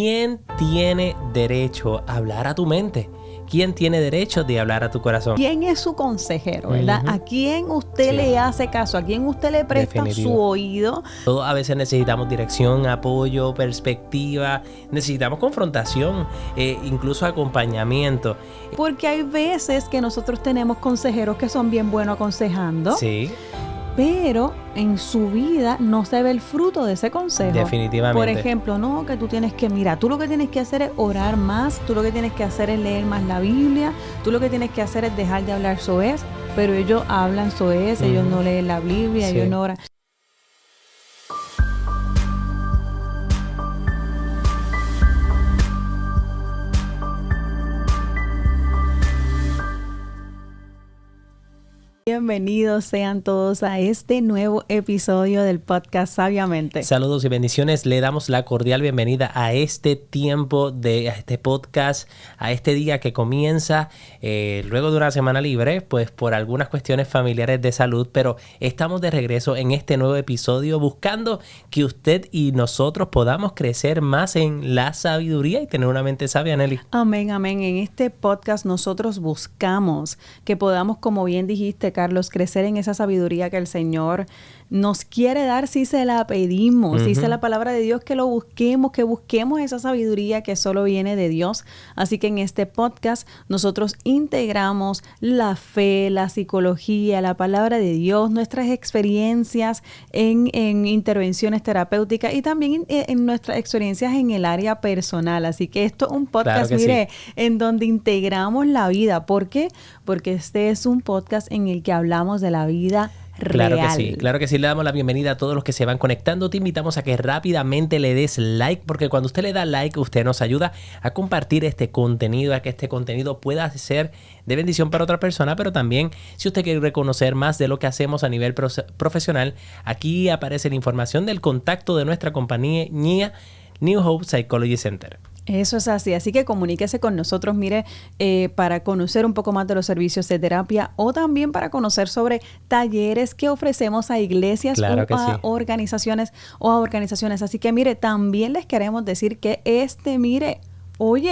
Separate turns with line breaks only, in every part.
¿Quién tiene derecho a hablar a tu mente? ¿Quién tiene derecho de hablar a tu corazón?
¿Quién es su consejero, verdad? ¿A quién usted le hace caso? ¿A quién usted le presta su oído?
Todos a veces necesitamos dirección, apoyo, perspectiva, necesitamos confrontación, incluso acompañamiento.
Porque hay veces que nosotros tenemos consejeros que son bien buenos aconsejando.
Sí.
Pero en su vida no se ve el fruto de ese consejo.
Definitivamente.
Por ejemplo, no, que tú tienes que, mira, tú lo que tienes que hacer es orar más, tú lo que tienes que hacer es leer más la Biblia, tú lo que tienes que hacer es dejar de hablar soez, pero ellos hablan soez, ellos no leen la Biblia, ellos no oran. Bienvenidos sean todos a este nuevo episodio del podcast Sabiamente.
Saludos y bendiciones. Le damos la cordial bienvenida a este tiempo de este podcast, a este día que comienza luego de una semana libre, pues por algunas cuestiones familiares de salud, pero estamos de regreso en este nuevo episodio buscando que usted y nosotros podamos crecer más en la sabiduría y tener una mente sabia, Nelly.
Amén, amén. En este podcast nosotros buscamos que podamos, como bien dijiste, Carlos, crecer en esa sabiduría que el Señor nos quiere dar si se la pedimos. Dice la palabra de Dios que lo busquemos, que busquemos esa sabiduría que solo viene de Dios. Así que en este podcast nosotros integramos la fe, la psicología, la palabra de Dios, nuestras experiencias en intervenciones terapéuticas y también en nuestras experiencias en el área personal. Así que esto es un podcast,
Claro que sí,
en donde integramos la vida. ¿Por qué? Porque este es un podcast en el que hablamos de la vida real.
Claro que sí. Le damos la bienvenida a todos los que se van conectando. Te invitamos a que rápidamente le des like, porque cuando usted le da like, usted nos ayuda a compartir este contenido, a que este contenido pueda ser de bendición para otra persona, pero también si usted quiere reconocer más de lo que hacemos a nivel profesional, aquí aparece la información del contacto de nuestra compañía New Hope Psychology Center.
Eso es así, así que comuníquese con nosotros, para conocer un poco más de los servicios de terapia o también para conocer sobre talleres que ofrecemos a iglesias organizaciones. Así que también les queremos decir que hoy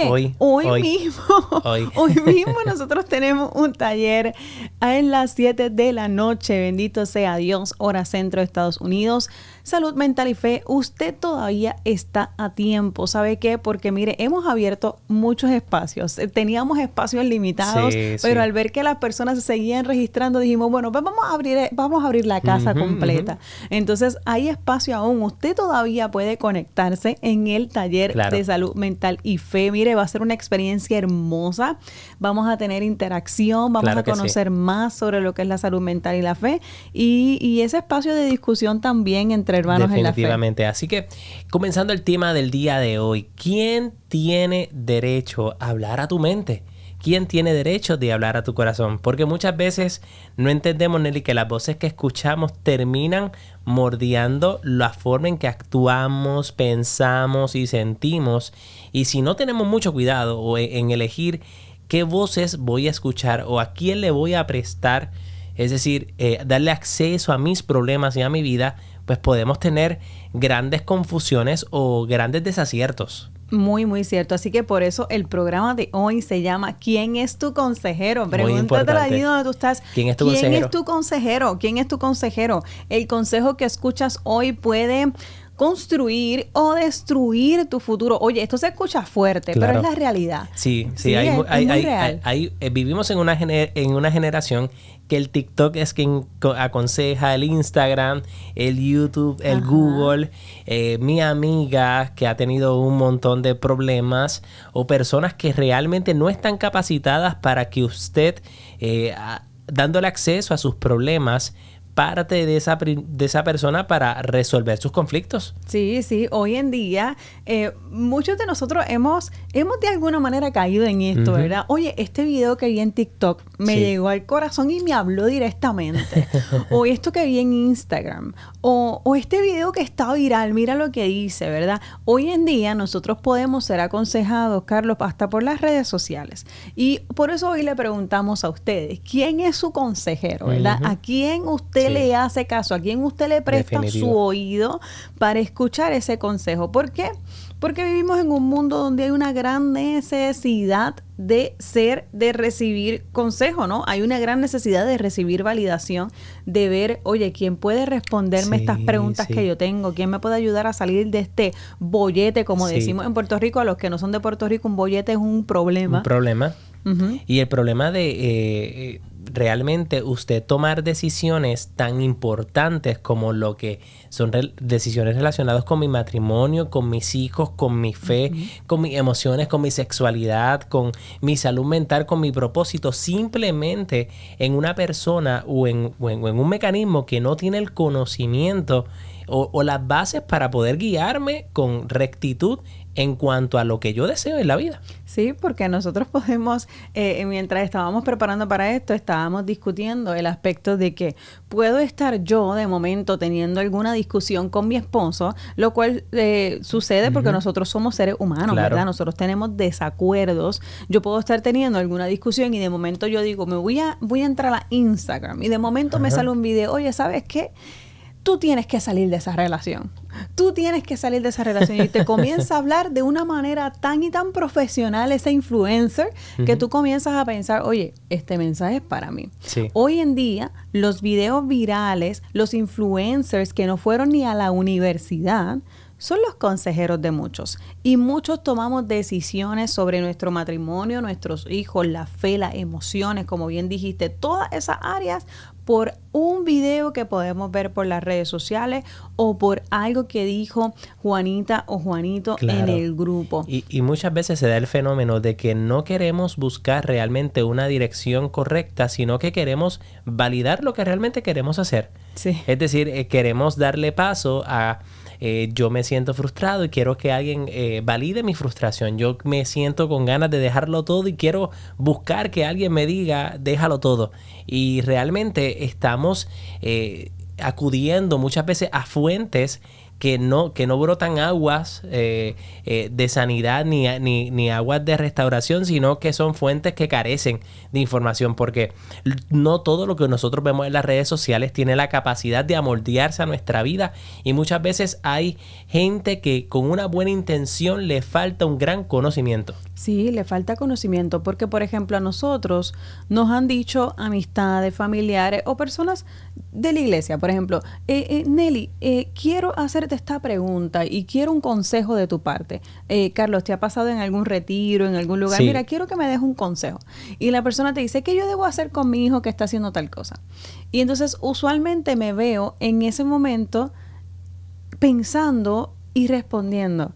mismo nosotros tenemos un taller en las 7 de la noche. Bendito sea Dios, hora centro de Estados Unidos. Salud mental y fe, usted todavía está a tiempo. ¿Sabe qué? Porque hemos abierto muchos espacios. Teníamos espacios limitados, pero al ver que las personas se seguían registrando, dijimos, bueno, pues vamos a abrir la casa completa. Entonces, hay espacio aún. Usted todavía puede conectarse en el taller de salud mental y fe. Va a ser una experiencia hermosa. Vamos a tener interacción, vamos a conocer más sobre lo que es la salud mental y la fe y ese espacio de discusión también entre hermanos en la fe.
Definitivamente. Así que, comenzando el tema del día de hoy, ¿quién tiene derecho a hablar a tu mente? ¿Quién tiene derecho de hablar a tu corazón? Porque muchas veces no entendemos, Nelly, que las voces que escuchamos terminan moldeando la forma en que actuamos, pensamos y sentimos. Y si no tenemos mucho cuidado o en elegir qué voces voy a escuchar o a quién le voy a prestar, es decir, darle acceso a mis problemas y a mi vida, pues podemos tener grandes confusiones o grandes desaciertos.
Muy, muy cierto. Así que por eso el programa de hoy se llama ¿Quién es tu consejero? Pregúntate ahí donde tú estás.
¿Quién es tu consejero?
¿Quién es tu consejero? ¿Quién es tu consejero? El consejo que escuchas hoy puede construir o destruir tu futuro. Oye, esto se escucha fuerte, pero es la realidad.
Sí, es muy real. Vivimos en una generación que el TikTok es quien aconseja, el Instagram, el YouTube, el Google, mi amiga que ha tenido un montón de problemas o personas que realmente no están capacitadas para que usted, dándole acceso a sus problemas, parte de esa persona para resolver sus conflictos.
Sí. Hoy en día, muchos de nosotros hemos de alguna manera caído en esto, ¿verdad? Oye, este video que vi en TikTok me llegó al corazón y me habló directamente. O esto que vi en Instagram. O este video que está viral, mira lo que dice, ¿verdad? Hoy en día nosotros podemos ser aconsejados, Carlos, hasta por las redes sociales. Y por eso hoy le preguntamos a ustedes, ¿quién es su consejero, verdad? ¿A quién usted le hace caso? ¿A quién usted le presta su oído para escuchar ese consejo? ¿Por qué? Porque vivimos en un mundo donde hay una gran necesidad de recibir consejo, ¿no? Hay una gran necesidad de recibir validación, de ver, oye, ¿quién puede responderme estas preguntas que yo tengo? ¿Quién me puede ayudar a salir de este bollete, como decimos en Puerto Rico? A los que no son de Puerto Rico, un bollete es un problema.
Un problema. Y el problema de realmente usted tomar decisiones tan importantes como lo que son decisiones relacionadas con mi matrimonio, con mis hijos, con mi fe, con mis emociones, con mi sexualidad, con mi salud mental, con mi propósito, simplemente en una persona o en un mecanismo que no tiene el conocimiento o las bases para poder guiarme con rectitud en cuanto a lo que yo deseo en la vida.
Sí, porque nosotros podemos, mientras estábamos preparando para esto, estábamos discutiendo el aspecto de que puedo estar yo de momento teniendo alguna discusión con mi esposo, lo cual sucede porque nosotros somos seres humanos, ¿verdad? Nosotros tenemos desacuerdos. Yo puedo estar teniendo alguna discusión y de momento yo digo, voy a entrar a Instagram y de momento me sale un video, oye, ¿sabes qué? Tú tienes que salir de esa relación. Tú tienes que salir de esa relación. Y te comienza a hablar de una manera tan y tan profesional ese influencer que tú comienzas a pensar, oye, este mensaje es para mí.
Sí.
Hoy en día, los videos virales, los influencers que no fueron ni a la universidad, son los consejeros de muchos. Y muchos tomamos decisiones sobre nuestro matrimonio, nuestros hijos, la fe, las emociones, como bien dijiste, todas esas áreas por un video que podemos ver por las redes sociales o por algo que dijo Juanita o Juanito en el grupo.
Y muchas veces se da el fenómeno de que no queremos buscar realmente una dirección correcta, sino que queremos validar lo que realmente queremos hacer.
Sí.
Es decir, queremos darle paso a... yo me siento frustrado y quiero que alguien valide mi frustración. Yo me siento con ganas de dejarlo todo y quiero buscar que alguien me diga, déjalo todo. Y realmente estamos acudiendo muchas veces a fuentes que no brotan aguas de sanidad ni aguas de restauración, sino que son fuentes que carecen de información, porque no todo lo que nosotros vemos en las redes sociales tiene la capacidad de amoldearse a nuestra vida, y muchas veces hay gente que con una buena intención le falta un gran conocimiento.
Sí, le falta conocimiento, porque por ejemplo a nosotros nos han dicho amistades, familiares o personas de la iglesia, por ejemplo, Nelly, quiero hacerte esta pregunta y quiero un consejo de tu parte. Carlos, ¿te ha pasado en algún retiro, en algún lugar?
Sí.
Mira, quiero que me des un consejo. Y la persona te dice, ¿qué yo debo hacer con mi hijo que está haciendo tal cosa? Y entonces usualmente me veo en ese momento pensando y respondiendo.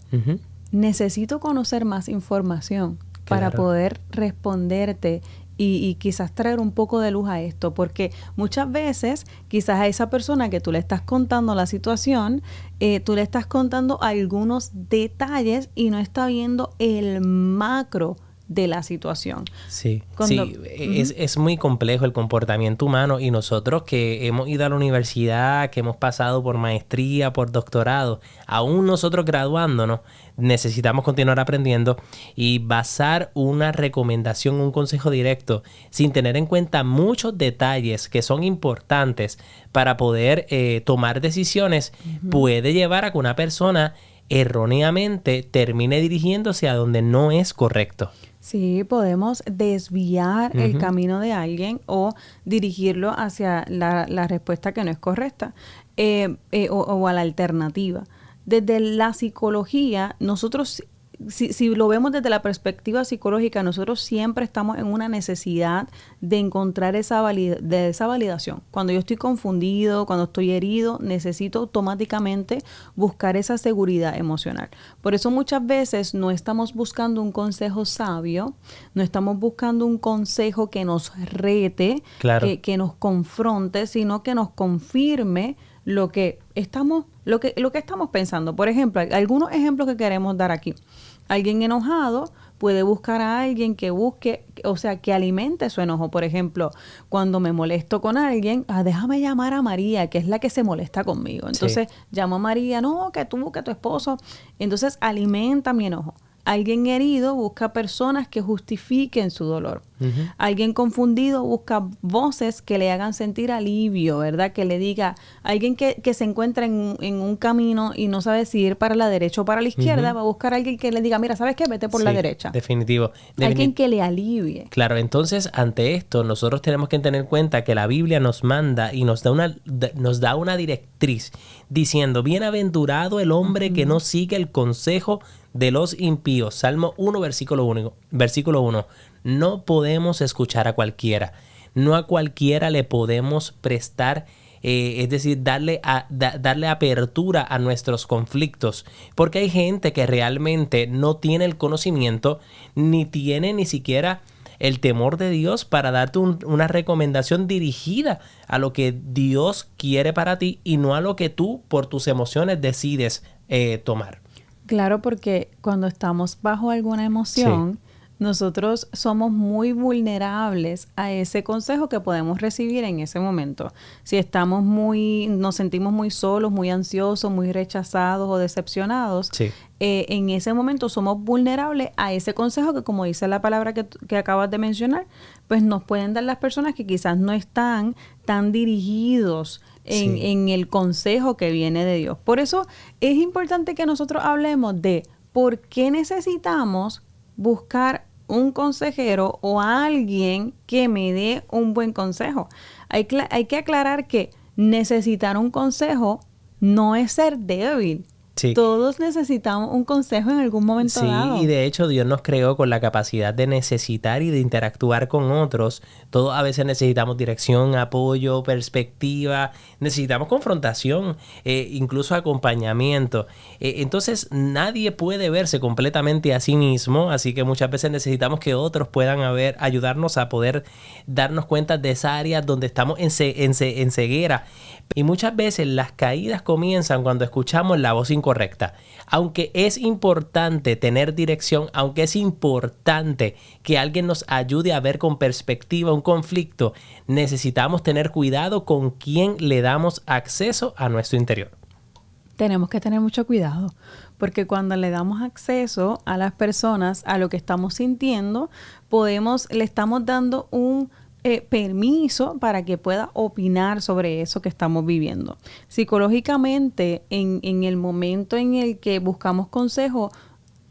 Necesito conocer más información para poder responderte y quizás traer un poco de luz a esto, porque muchas veces quizás a esa persona que tú le estás contando la situación, tú le estás contando algunos detalles y no está viendo el macro de la situación.
Sí, es muy complejo el comportamiento humano, y nosotros que hemos ido a la universidad, que hemos pasado por maestría, por doctorado, aún nosotros graduándonos, necesitamos continuar aprendiendo y basar una recomendación, un consejo directo, sin tener en cuenta muchos detalles que son importantes para poder tomar decisiones, puede llevar a que una persona erróneamente termine dirigiéndose a donde no es correcto.
Sí, podemos desviar el camino de alguien o dirigirlo hacia la respuesta que no es correcta o a la alternativa. Desde la psicología, nosotros, si lo vemos desde la perspectiva psicológica, nosotros siempre estamos en una necesidad de encontrar esa validación. Cuando yo estoy confundido, cuando estoy herido, necesito automáticamente buscar esa seguridad emocional. Por eso muchas veces no estamos buscando un consejo sabio, no estamos buscando un consejo que nos rete, que nos confronte, sino que nos confirme lo que estamos pensando. Por ejemplo, algunos ejemplos que queremos dar aquí. Alguien enojado puede buscar a alguien que busque, o sea, que alimente su enojo. Por ejemplo, cuando me molesto con alguien, déjame llamar a María, que es la que se molesta conmigo. Entonces, llamo a María, no, que tu esposo. Entonces, alimenta mi enojo. Alguien herido busca personas que justifiquen su dolor. Alguien confundido busca voces que le hagan sentir alivio, ¿verdad? Que le diga, alguien que se encuentra en un camino y no sabe si ir para la derecha o para la izquierda, va a buscar a alguien que le diga, mira, ¿sabes qué? Vete por la derecha.
Definitivo.
Alguien que le alivie.
Claro, entonces ante esto nosotros tenemos que tener en cuenta que la Biblia nos manda y nos da una directriz diciendo, bienaventurado el hombre que no sigue el consejo de los impíos. Salmo 1, versículo 1. No podemos escuchar a cualquiera. No a cualquiera le podemos prestar, es decir, darle apertura a nuestros conflictos. Porque hay gente que realmente no tiene el conocimiento, ni tiene ni siquiera el temor de Dios para darte una recomendación dirigida a lo que Dios quiere para ti y no a lo que tú por tus emociones decides tomar.
Claro, porque cuando estamos bajo alguna emoción, nosotros somos muy vulnerables a ese consejo que podemos recibir en ese momento. Si nos sentimos muy solos, muy ansiosos, muy rechazados o decepcionados, en ese momento somos vulnerables a ese consejo que, como dice la palabra que acabas de mencionar, pues nos pueden dar las personas que quizás no están tan dirigidos en el consejo que viene de Dios. Por eso es importante que nosotros hablemos de por qué necesitamos buscar un consejero o a alguien que me dé un buen consejo. Hay que aclarar que necesitar un consejo no es ser débil. Sí. Todos necesitamos un consejo en algún momento dado.
Sí, y de hecho Dios nos creó con la capacidad de necesitar y de interactuar con otros. Todos a veces necesitamos dirección, apoyo, perspectiva, necesitamos confrontación, incluso acompañamiento. Entonces nadie puede verse completamente a sí mismo, así que muchas veces necesitamos que otros puedan ayudarnos a poder darnos cuenta de esa área donde estamos en ceguera. Y muchas veces las caídas comienzan cuando escuchamos la voz incorrecta. Aunque es importante tener dirección, aunque es importante que alguien nos ayude a ver con perspectiva un conflicto, necesitamos tener cuidado con quién le damos acceso a nuestro interior.
Tenemos que tener mucho cuidado, porque cuando le damos acceso a las personas a lo que estamos sintiendo, le estamos dando un permiso para que pueda opinar sobre eso que estamos viviendo. Psicológicamente, en el momento en el que buscamos consejo,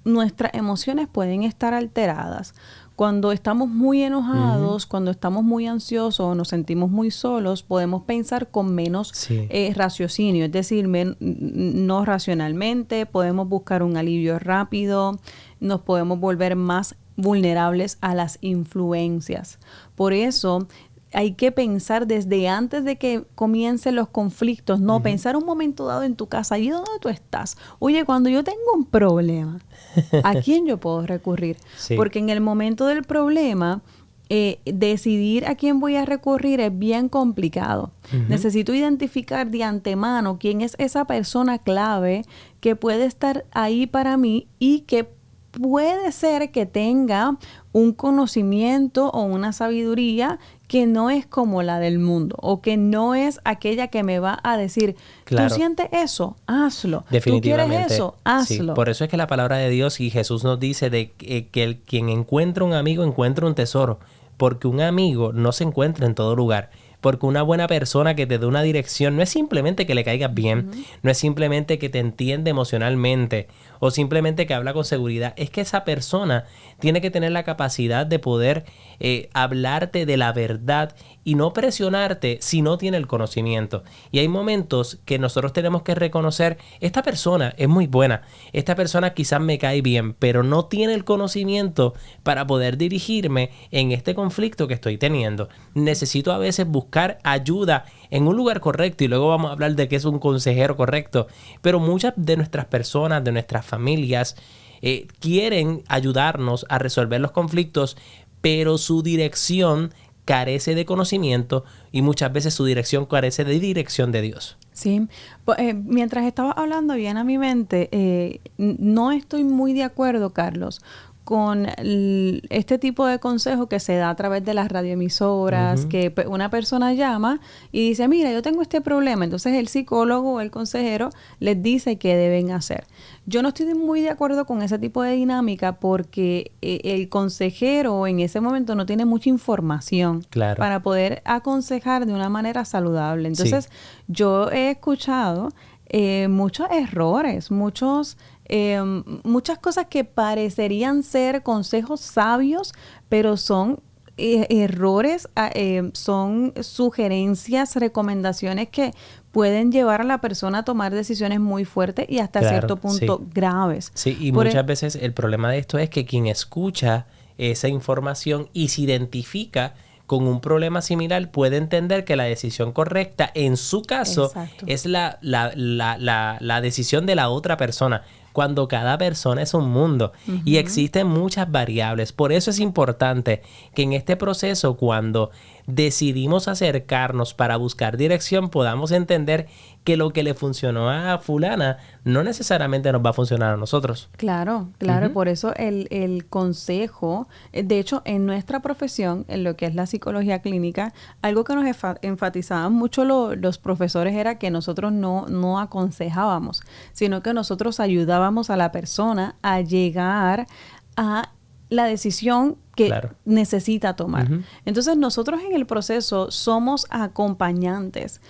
nuestras emociones pueden estar alteradas. Cuando estamos muy enojados, cuando estamos muy ansiosos o nos sentimos muy solos, podemos pensar con menos raciocinio, es decir, no racionalmente, podemos buscar un alivio rápido, nos podemos volver más vulnerables a las influencias. Por eso hay que pensar desde antes de que comiencen los conflictos, pensar un momento dado en tu casa, ¿y dónde tú estás? Oye, cuando yo tengo un problema, ¿a quién yo puedo recurrir? Porque en el momento del problema, decidir a quién voy a recurrir es bien complicado. Necesito identificar de antemano quién es esa persona clave que puede estar ahí para mí y que puede ser que tenga un conocimiento o una sabiduría que no es como la del mundo o que no es aquella que me va a decir, claro, tú sientes eso, hazlo.
Definitivamente.
Tú quieres eso, hazlo.
Sí. Por eso es que la palabra de Dios y Jesús nos dice de que quien encuentra un amigo encuentra un tesoro, porque un amigo no se encuentra en todo lugar. Porque una buena persona que te dé una dirección no es simplemente que le caigas bien, no es simplemente que te entiende emocionalmente o simplemente que habla con seguridad. Es que esa persona tiene que tener la capacidad de poder hablarte de la verdad y no presionarte si no tiene el conocimiento. Y hay momentos que nosotros tenemos que reconocer, esta persona es muy buena, esta persona quizás me cae bien, pero no tiene el conocimiento para poder dirigirme en este conflicto que estoy teniendo. Necesito a veces buscar ayuda en un lugar correcto y luego vamos a hablar de qué es un consejero correcto. Pero muchas de nuestras personas, de nuestras familias, quieren ayudarnos a resolver los conflictos, pero su dirección carece de conocimiento y muchas veces su dirección carece de dirección de Dios.
Sí, mientras estaba hablando, viene a mi mente, no estoy muy de acuerdo, Carlos, con este tipo de consejo que se da a través de las radioemisoras, que una persona llama y dice, mira, yo tengo este problema. Entonces el psicólogo o el consejero les dice qué deben hacer. Yo no estoy muy de acuerdo con ese tipo de dinámica porque el consejero en ese momento no tiene mucha información para poder aconsejar de una manera saludable. Entonces yo he escuchado muchos errores, muchas cosas que parecerían ser consejos sabios, pero son errores, son sugerencias, recomendaciones que pueden llevar a la persona a tomar decisiones muy fuertes y hasta cierto punto graves.
Sí, y muchas veces el problema de esto es que quien escucha esa información y se identifica con un problema similar puede entender que la decisión correcta en su caso es la decisión de la otra persona, cuando cada persona es un mundo y existen muchas variables. Por eso es importante que en este proceso, cuando decidimos acercarnos para buscar dirección, podamos entender que lo que le funcionó a fulana no necesariamente nos va a funcionar a nosotros.
Claro. Por eso el consejo, de hecho, en nuestra profesión, en lo que es la psicología clínica, algo que nos enfatizaban mucho los profesores era que nosotros no aconsejábamos, sino que nosotros ayudábamos a la persona a llegar a la decisión que necesita tomar. Entonces, nosotros en el proceso somos acompañantes.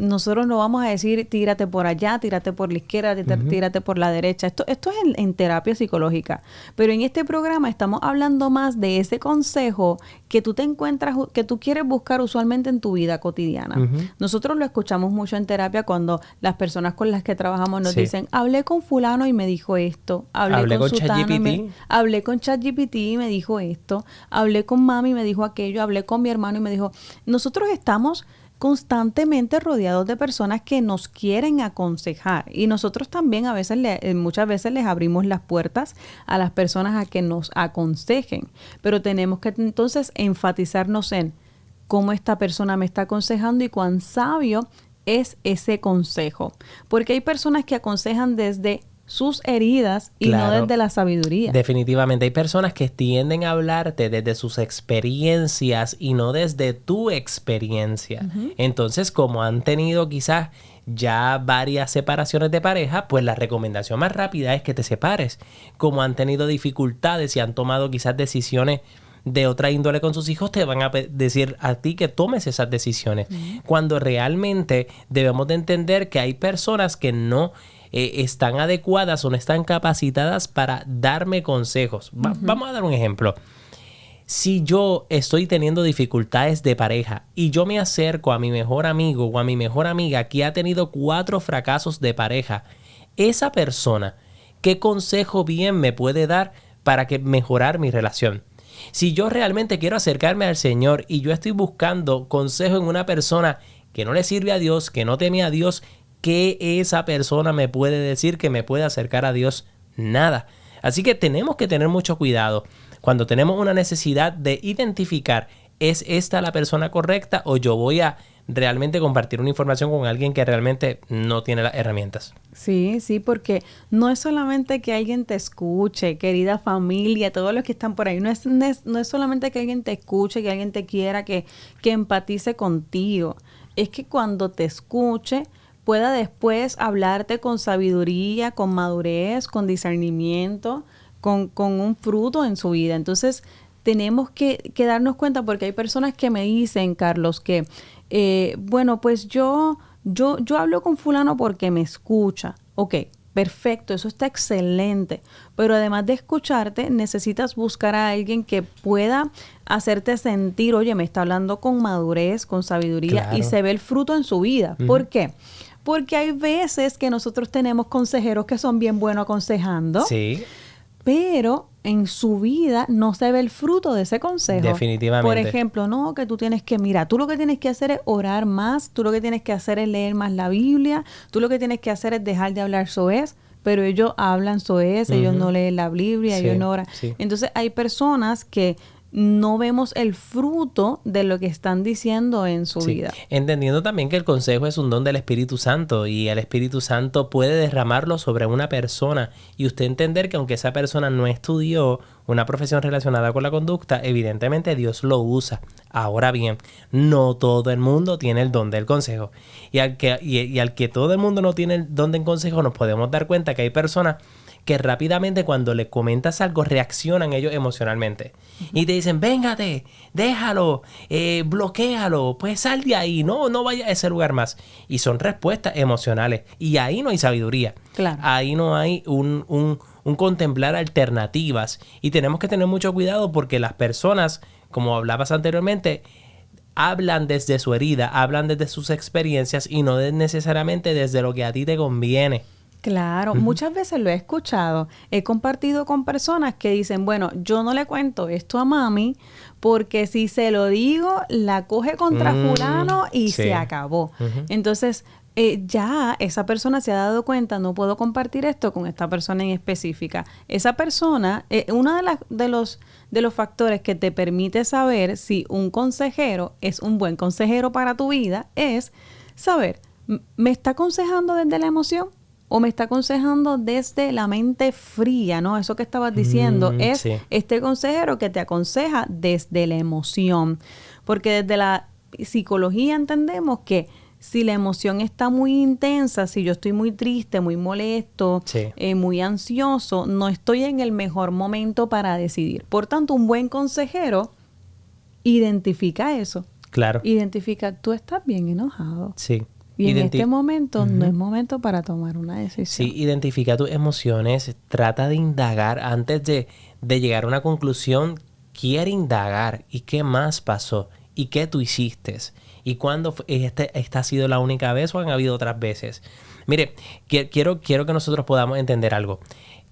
Nosotros no vamos a decir, tírate por allá, tírate por la izquierda, tírate por la derecha. Esto es en terapia psicológica. Pero en este programa estamos hablando más de ese consejo que tú te encuentras, que tú quieres buscar usualmente en tu vida cotidiana. Nosotros lo escuchamos mucho en terapia cuando las personas con las que trabajamos nos dicen, hablé con fulano y me dijo esto. Hablé con ChatGPT. Hablé con ChatGPT y me dijo esto. Hablé con mami y me dijo aquello, hablé con mi hermano y me dijo, nosotros estamos constantemente rodeados de personas que nos quieren aconsejar y nosotros también muchas veces les abrimos las puertas a las personas a que nos aconsejen, pero tenemos que entonces enfatizarnos en cómo esta persona me está aconsejando y cuán sabio es ese consejo, porque hay personas que aconsejan desde sus heridas y no desde la sabiduría.
Definitivamente. Hay personas que tienden a hablarte desde sus experiencias y no desde tu experiencia. Entonces, como han tenido quizás ya varias separaciones de pareja, pues la recomendación más rápida es que te separes. Como han tenido dificultades y han tomado quizás decisiones de otra índole con sus hijos, te van a decir a ti que tomes esas decisiones. Cuando realmente debemos de entender que hay personas que no están adecuadas o no están capacitadas para darme consejos. Vamos a dar un ejemplo. Si yo estoy teniendo dificultades de pareja y yo me acerco a mi mejor amigo o a mi mejor amiga que ha tenido 4 fracasos de pareja, esa persona, ¿qué consejo bien me puede dar para mejorar mi relación? Si yo realmente quiero acercarme al Señor y yo estoy buscando consejo en una persona que no le sirve a Dios, que no teme a Dios, ¿qué esa persona me puede decir que me puede acercar a Dios? Nada. Así que tenemos que tener mucho cuidado cuando tenemos una necesidad de identificar, ¿es esta la persona correcta o yo voy a realmente compartir una información con alguien que realmente no tiene las herramientas?
Sí, porque no es solamente que alguien te escuche, querida familia, todos los que están por ahí, no es solamente que alguien te escuche, que alguien te quiera, que empatice contigo. Es que cuando te escuche, pueda después hablarte con sabiduría, con madurez, con discernimiento, con un fruto en su vida. Entonces, tenemos que darnos cuenta porque hay personas que me dicen, Carlos, que, bueno, pues yo hablo con fulano porque me escucha. Ok, perfecto, eso está excelente. Pero además de escucharte, necesitas buscar a alguien que pueda hacerte sentir, oye, me está hablando con madurez, con sabiduría y se ve el fruto en su vida. ¿Por qué? Porque hay veces que nosotros tenemos consejeros que son bien buenos aconsejando, pero en su vida no se ve el fruto de ese consejo.
Definitivamente.
Por ejemplo, no, que tú tienes que, mira, tú lo que tienes que hacer es orar más, tú lo que tienes que hacer es leer más la Biblia, tú lo que tienes que hacer es dejar de hablar soez, pero ellos hablan soez, ellos no leen la Biblia, ellos no oran. Entonces hay personas que no vemos el fruto de lo que están diciendo en su vida.
Entendiendo también que el consejo es un don del Espíritu Santo y el Espíritu Santo puede derramarlo sobre una persona y usted entender que aunque esa persona no estudió una profesión relacionada con la conducta, evidentemente Dios lo usa. Ahora bien, no todo el mundo tiene el don del consejo. Y al que todo el mundo no tiene el don del consejo, nos podemos dar cuenta que hay personas que rápidamente cuando le comentas algo reaccionan ellos emocionalmente. Y te dicen, véngate, déjalo, bloquéalo, pues sal de ahí, no vaya a ese lugar más. Y son respuestas emocionales. Y ahí no hay sabiduría.
Claro.
Ahí no hay un contemplar alternativas. Y tenemos que tener mucho cuidado porque las personas, como hablabas anteriormente, hablan desde su herida, hablan desde sus experiencias y no necesariamente desde lo que a ti te conviene.
Claro, muchas veces lo he escuchado. He compartido con personas que dicen, bueno, yo no le cuento esto a mami porque si se lo digo, la coge contra fulano y se acabó. Entonces, ya esa persona se ha dado cuenta, no puedo compartir esto con esta persona en específica. Esa persona, uno de los factores que te permite saber si un consejero es un buen consejero para tu vida es saber, ¿me está aconsejando desde la emoción? ¿O me está aconsejando desde la mente fría, ¿no? Eso que estabas diciendo es este consejero que te aconseja desde la emoción. Porque desde la psicología entendemos que si la emoción está muy intensa, si yo estoy muy triste, muy molesto, muy ansioso, no estoy en el mejor momento para decidir. Por tanto, un buen consejero identifica eso.
Claro.
Identifica, tú estás bien enojado.
Sí.
Y en este momento no es momento para tomar una decisión.
Sí, identifica tus emociones, trata de indagar antes de llegar a una conclusión. Quiere indagar y qué más pasó y qué tú hiciste y cuándo esta ha sido la única vez o han habido otras veces. Mire, quiero que nosotros podamos entender algo.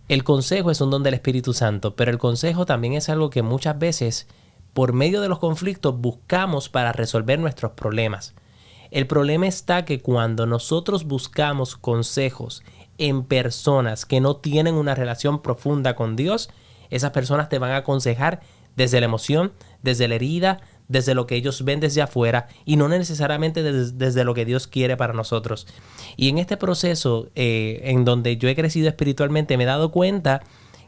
El consejo es un don del Espíritu Santo, pero el consejo también es algo que muchas veces por medio de los conflictos buscamos para resolver nuestros problemas. El problema está que cuando nosotros buscamos consejos en personas que no tienen una relación profunda con Dios, esas personas te van a aconsejar desde la emoción, desde la herida, desde lo que ellos ven desde afuera y no necesariamente desde lo que Dios quiere para nosotros. Y en este proceso en donde yo he crecido espiritualmente me he dado cuenta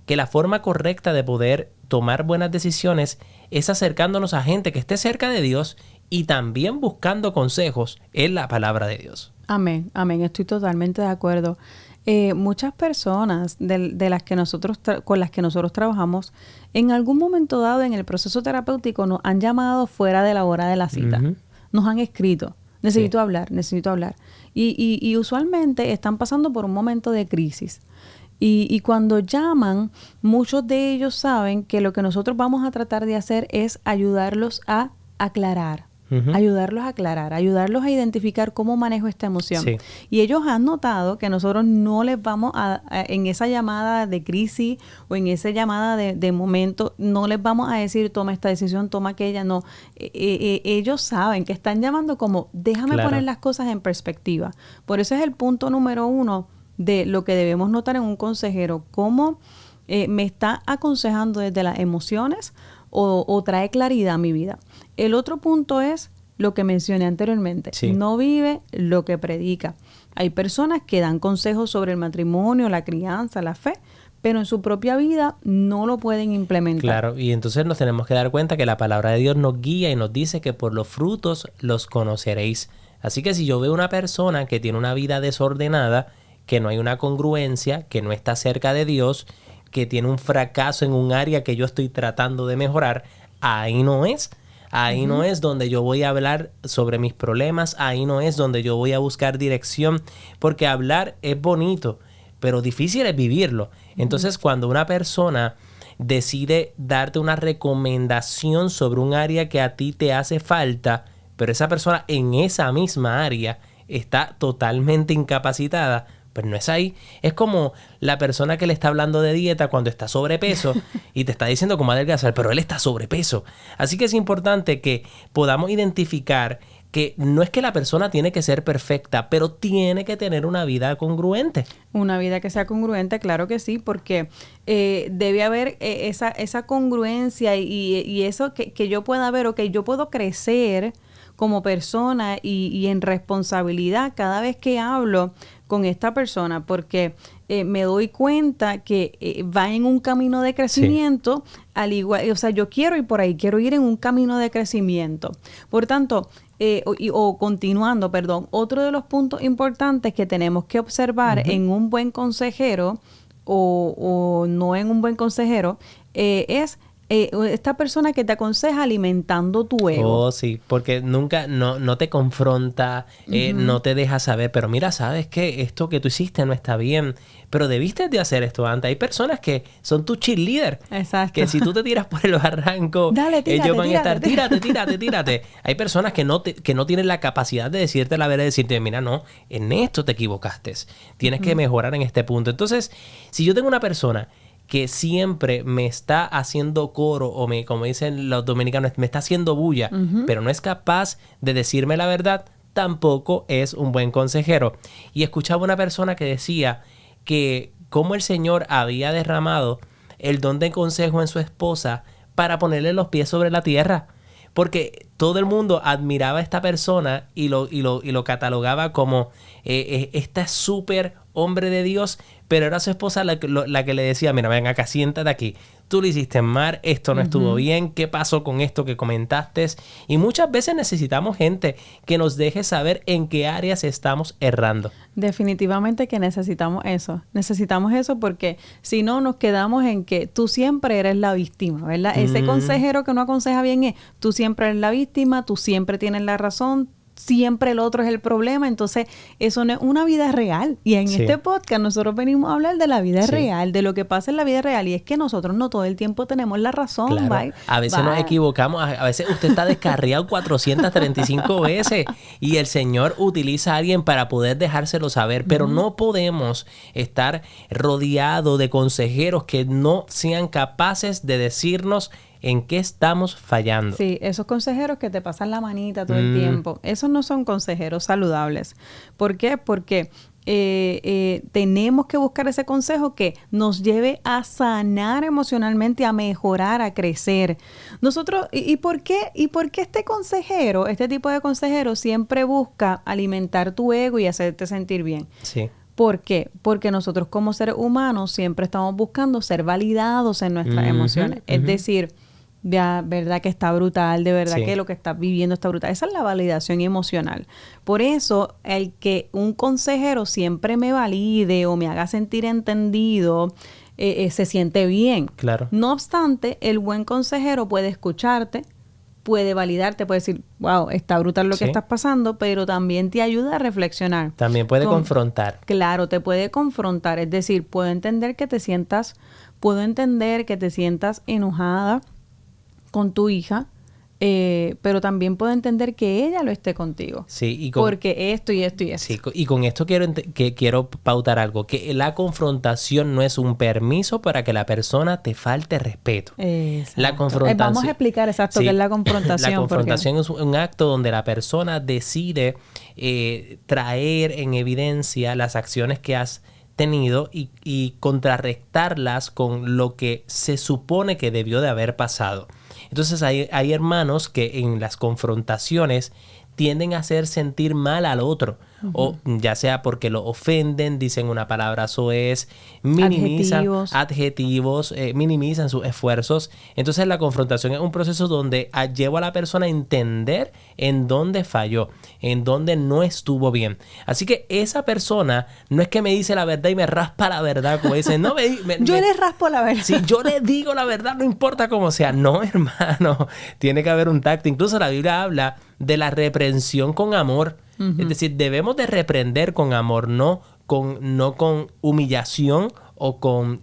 que la forma correcta de poder tomar buenas decisiones es acercándonos a gente que esté cerca de Dios y también buscando consejos en la palabra de Dios.
Amén, amén. Estoy totalmente de acuerdo. Muchas personas de las que con las que nosotros trabajamos, en algún momento dado en el proceso terapéutico nos han llamado fuera de la hora de la cita. Nos han escrito, necesito hablar. Y usualmente están pasando por un momento de crisis. Y cuando llaman, muchos de ellos saben que lo que nosotros vamos a tratar de hacer es ayudarlos a aclarar. Ayudarlos a identificar cómo manejo esta emoción. Sí. Y ellos han notado que nosotros no les vamos en esa llamada de crisis o en esa llamada de momento, no les vamos a decir toma esta decisión, toma aquella, no. Ellos saben que están llamando como déjame poner las cosas en perspectiva. Por eso es el punto número 1 de lo que debemos notar en un consejero, cómo me está aconsejando desde las emociones o trae claridad a mi vida. El otro punto es lo que mencioné anteriormente. Sí. No vive lo que predica. Hay personas que dan consejos sobre el matrimonio, la crianza, la fe, pero en su propia vida no lo pueden implementar.
Claro, y entonces nos tenemos que dar cuenta que la palabra de Dios nos guía y nos dice que por los frutos los conoceréis. Así que si yo veo una persona que tiene una vida desordenada, que no hay una congruencia, que no está cerca de Dios, que tiene un fracaso en un área que yo estoy tratando de mejorar, ahí no es. Ahí no es donde yo voy a hablar sobre mis problemas, ahí no es donde yo voy a buscar dirección, porque hablar es bonito, pero difícil es vivirlo. Entonces, cuando una persona decide darte una recomendación sobre un área que a ti te hace falta, pero esa persona en esa misma área está totalmente incapacitada, Pues no es ahí. Es como la persona que le está hablando de dieta cuando está sobrepeso y te está diciendo cómo adelgazar, pero él está sobrepeso. Así que es importante que podamos identificar que no es que la persona tiene que ser perfecta, pero tiene que tener una vida congruente.
Una vida que sea congruente, claro que sí, porque debe haber esa congruencia y eso que yo pueda ver, ok, yo puedo crecer como persona y en responsabilidad cada vez que hablo con esta persona, porque me doy cuenta que va en un camino de crecimiento, sí. Al igual, o sea, yo quiero ir por ahí, quiero ir en un camino de crecimiento. Por tanto, continuando, otro de los puntos importantes que tenemos que observar en un buen consejero o no en un buen consejero es esta persona que te aconseja alimentando tu ego.
Oh, sí, porque nunca, no te confronta, no te deja saber, pero mira, sabes que esto que tú hiciste no está bien, pero debiste de hacer esto antes. Hay personas que son tu cheerleader.
Exacto.
Que si tú te tiras por el barranco,
dale, tírate,
ellos van a estar, tírate. Hay personas que no tienen la capacidad de decirte la verdad, de decirte, mira, no, en esto te equivocaste. Tienes que mejorar en este punto. Entonces, si yo tengo una persona que siempre me está haciendo coro o como dicen los dominicanos, me está haciendo bulla, pero no es capaz de decirme la verdad, tampoco es un buen consejero. Y escuchaba una persona que decía que cómo el Señor había derramado el don de consejo en su esposa para ponerle los pies sobre la tierra. Porque todo el mundo admiraba a esta persona y lo catalogaba como esta súper hombre de Dios, pero era su esposa la que le decía, mira, ven acá, siéntate aquí. Tú lo hiciste mal, esto no estuvo bien, ¿qué pasó con esto que comentaste? Y muchas veces necesitamos gente que nos deje saber en qué áreas estamos errando.
Definitivamente que necesitamos eso. Necesitamos eso porque si no nos quedamos en que tú siempre eres la víctima, ¿verdad? Ese consejero que no aconseja bien es, tú siempre eres la víctima, tú siempre tienes la razón, siempre el otro es el problema. Entonces eso no es una vida real. Y en este podcast nosotros venimos a hablar de la vida real, de lo que pasa en la vida real. Y es que nosotros no todo el tiempo tenemos la razón.
Claro. A veces nos equivocamos. A veces usted está descarriado 435 veces y el Señor utiliza a alguien para poder dejárselo saber. Pero no podemos estar rodeados de consejeros que no sean capaces de decirnos en qué estamos fallando.
Sí, esos consejeros que te pasan la manita todo el tiempo, esos no son consejeros saludables. ¿Por qué? Porque tenemos que buscar ese consejo que nos lleve a sanar emocionalmente, a mejorar, a crecer. Nosotros, ¿y por qué este consejero, este tipo de consejero siempre busca alimentar tu ego y hacerte sentir bien?
Sí.
¿Por qué? Porque nosotros como seres humanos siempre estamos buscando ser validados en nuestras emociones. Es decir, de verdad que está brutal, de verdad que lo que estás viviendo está brutal. Esa es la validación emocional. Por eso, el que un consejero siempre me valide o me haga sentir entendido, se siente bien.
Claro.
No obstante, el buen consejero puede escucharte, puede validarte, puede decir, wow, está brutal lo que estás pasando, pero también te ayuda a reflexionar.
También puede confrontar.
Claro, te puede confrontar. Es decir, puedo entender que te sientas enojada con tu hija, pero también puedo entender que ella lo esté contigo.
Sí,
porque esto y esto y esto.
Sí, y con esto quiero pautar algo, que la confrontación no es un permiso para que la persona te falte respeto.
Exacto.
La confrontación.
Vamos a explicar qué es la confrontación.
La confrontación es un acto donde la persona decide traer en evidencia las acciones que has tenido y contrarrestarlas con lo que se supone que debió de haber pasado. Entonces hay hermanos que en las confrontaciones tienden a hacer sentir mal al otro, o ya sea porque lo ofenden, dicen una palabra soez, minimizan adjetivos, minimizan sus esfuerzos. Entonces la confrontación es un proceso donde lleva a la persona a entender en dónde falló, en dónde no estuvo bien. Así que esa persona no es que me dice la verdad y me raspa la verdad, como dicen, no
yo le raspo la verdad.
Sí, yo le digo la verdad, no importa cómo sea. No, hermano, tiene que haber un tacto. Incluso la Biblia habla de la reprensión con amor. Es decir, debemos de reprender con amor, no con humillación o con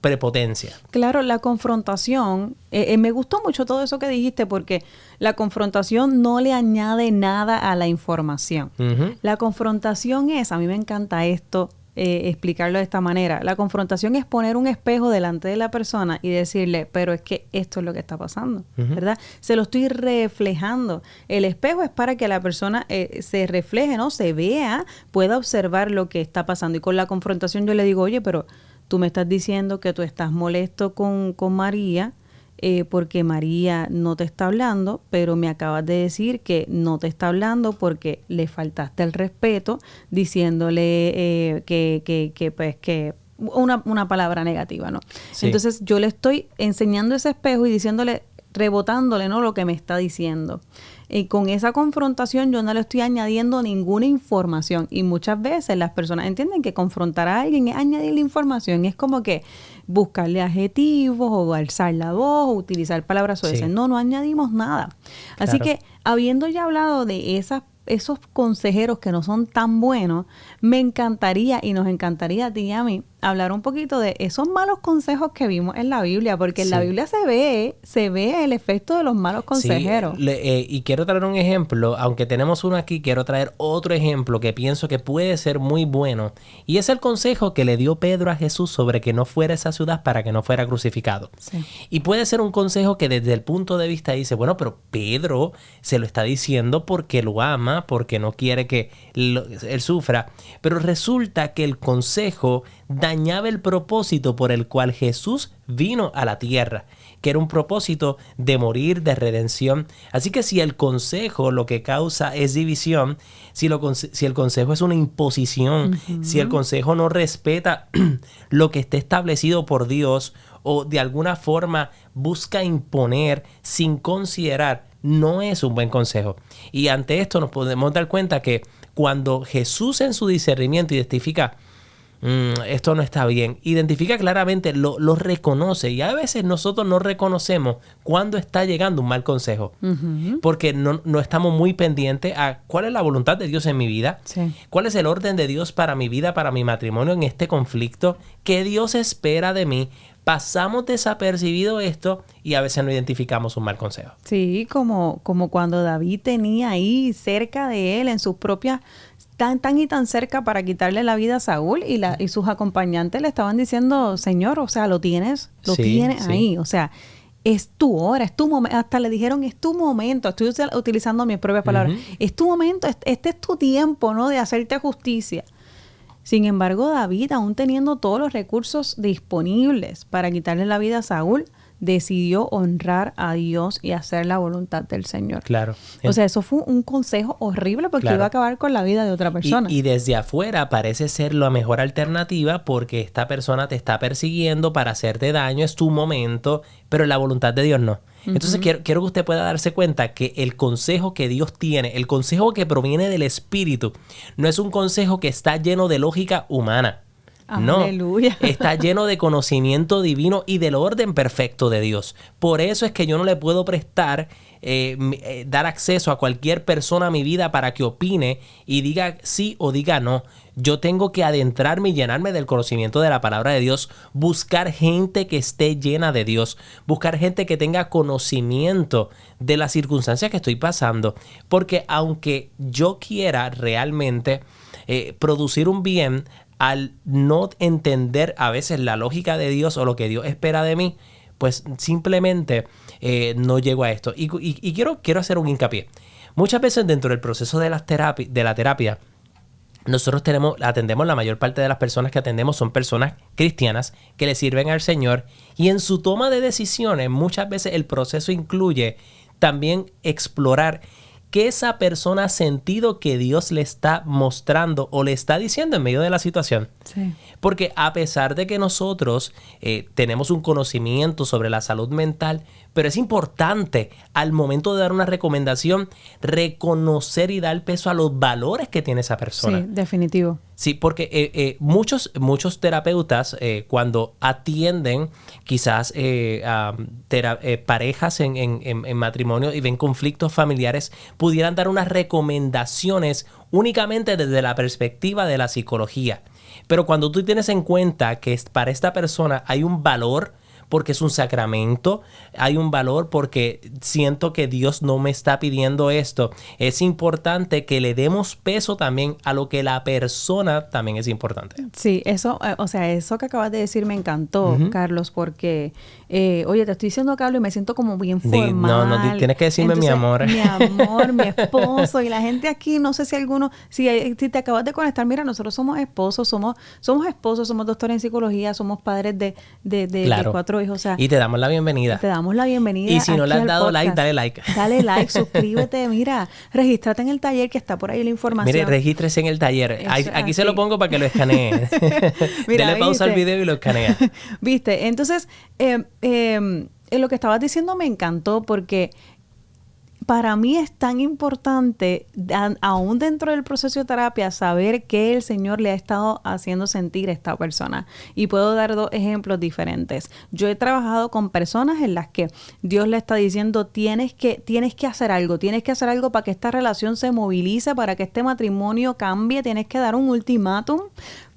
prepotencia.
Claro, la confrontación, me gustó mucho todo eso que dijiste porque la confrontación no le añade nada a la información. La confrontación a mí me encanta esto, explicarlo de esta manera. La confrontación es poner un espejo delante de la persona y decirle, pero es que esto es lo que está pasando, ¿verdad? Se lo estoy reflejando. El espejo es para que la persona se refleje, ¿no? Se vea, pueda observar lo que está pasando. Y con la confrontación yo le digo, oye, pero tú me estás diciendo que tú estás molesto con María, porque María no te está hablando, pero me acabas de decir que no te está hablando porque le faltaste el respeto, diciéndole que una palabra negativa, ¿no? Sí. Entonces yo le estoy enseñando ese espejo y diciéndole, rebotándole, ¿no?, lo que me está diciendo. Y con esa confrontación yo no le estoy añadiendo ninguna información. Y muchas veces las personas entienden que confrontar a alguien es añadirle información. Es como que buscarle adjetivos o alzar la voz o utilizar palabras suaves. Sí. No añadimos nada. Claro. Así que habiendo ya hablado de esos consejeros que no son tan buenos, me encantaría y nos encantaría a ti y a mí hablar un poquito de esos malos consejos que vimos en la Biblia, porque en la Biblia se ve el efecto de los malos consejeros.
Sí, y quiero traer un ejemplo, aunque tenemos uno aquí, quiero traer otro ejemplo que pienso que puede ser muy bueno, y es el consejo que le dio Pedro a Jesús sobre que no fuera a esa ciudad para que no fuera crucificado. Sí. Y puede ser un consejo que desde el punto de vista dice, bueno, pero Pedro se lo está diciendo porque lo ama, porque no quiere que él sufra, pero resulta que el consejo dañaba el propósito por el cual Jesús vino a la tierra, que era un propósito de morir, de redención. Así que si el consejo lo que causa es división, si el consejo es una imposición, si el consejo no respeta lo que esté establecido por Dios o de alguna forma busca imponer sin considerar, no es un buen consejo. Y ante esto nos podemos dar cuenta que cuando Jesús en su discernimiento identifica esto no está bien, identifica claramente, lo reconoce, y a veces nosotros no reconocemos cuando está llegando un mal consejo, porque no estamos muy pendientes a cuál es la voluntad de Dios en mi vida, cuál es el orden de Dios para mi vida, para mi matrimonio en este conflicto, qué Dios espera de mí. Pasamos desapercibido esto y a veces no identificamos un mal consejo.
Sí, como cuando David tenía ahí cerca de él, en sus propias, tan y tan cerca para quitarle la vida a Saúl, y sus acompañantes le estaban diciendo, Señor, o sea, lo tienes ahí, o sea, es tu hora, es tu momento. Hasta le dijeron, es tu momento. Estoy utilizando mis propias palabras. Es tu momento, este es tu tiempo, ¿no?, de hacerte justicia. Sin embargo, David, aún teniendo todos los recursos disponibles para quitarle la vida a Saúl, decidió honrar a Dios y hacer la voluntad del Señor.
Claro.
O sea, eso fue un consejo horrible porque iba a acabar con la vida de otra persona.
Y desde afuera parece ser la mejor alternativa porque esta persona te está persiguiendo para hacerte daño, es tu momento, pero la voluntad de Dios no. Entonces quiero que usted pueda darse cuenta que el consejo que Dios tiene, el consejo que proviene del Espíritu, no es un consejo que está lleno de lógica humana. No,
aleluya.
Está lleno de conocimiento divino y del orden perfecto de Dios. Por eso es que yo no le puedo prestar, dar acceso a cualquier persona a mi vida para que opine y diga sí o diga no. Yo tengo que adentrarme y llenarme del conocimiento de la palabra de Dios, buscar gente que esté llena de Dios, buscar gente que tenga conocimiento de las circunstancias que estoy pasando, porque aunque yo quiera realmente producir un bien, al no entender a veces la lógica de Dios o lo que Dios espera de mí, pues simplemente no llego a esto. Y quiero hacer un hincapié. Muchas veces dentro del proceso de la terapia, nosotros atendemos, la mayor parte de las personas que atendemos son personas cristianas que le sirven al Señor, y en su toma de decisiones muchas veces el proceso incluye también explorar que esa persona ha sentido que Dios le está mostrando o le está diciendo en medio de la situación. Sí. Porque a pesar de que nosotros tenemos un conocimiento sobre la salud mental, pero es importante al momento de dar una recomendación reconocer y dar peso a los valores que tiene esa persona.
Sí, definitivo.
Sí, porque muchos terapeutas cuando atienden quizás parejas en matrimonio y ven conflictos familiares, pudieran dar unas recomendaciones únicamente desde la perspectiva de la psicología. Pero cuando tú tienes en cuenta que para esta persona hay un valor, porque es un sacramento, hay un valor porque siento que Dios no me está pidiendo esto. Es importante que le demos peso también a lo que la persona también es importante.
Sí, eso, o sea, eso que acabas de decir me encantó, Carlos, porque, oye, te estoy diciendo, Carlos, y me siento como bien formal.
No, tienes que decirme
entonces,
mi amor,
mi esposo, y la gente aquí, no sé si alguno, si te acabas de conectar, mira, nosotros somos esposos, somos esposos, somos doctores en psicología, somos padres de
claro.
4 hijos, o sea.
Y te damos la bienvenida.
Te damos la bienvenida.
Y si no le has dado
podcast,
like, dale like.
Dale like, suscríbete, mira, regístrate en el taller que está por ahí la información.
Mire, regístrese en el taller. Aquí se lo pongo para que lo escanee.
Mira,
dele pausa al video y lo escanea.
¿Viste? Entonces, lo que estabas diciendo me encantó porque para mí es tan importante, aún dentro del proceso de terapia, saber qué el Señor le ha estado haciendo sentir a esta persona. Y puedo dar 2 ejemplos diferentes. Yo he trabajado con personas en las que Dios le está diciendo, tienes que hacer algo para que esta relación se movilice, para que este matrimonio cambie, tienes que dar un ultimátum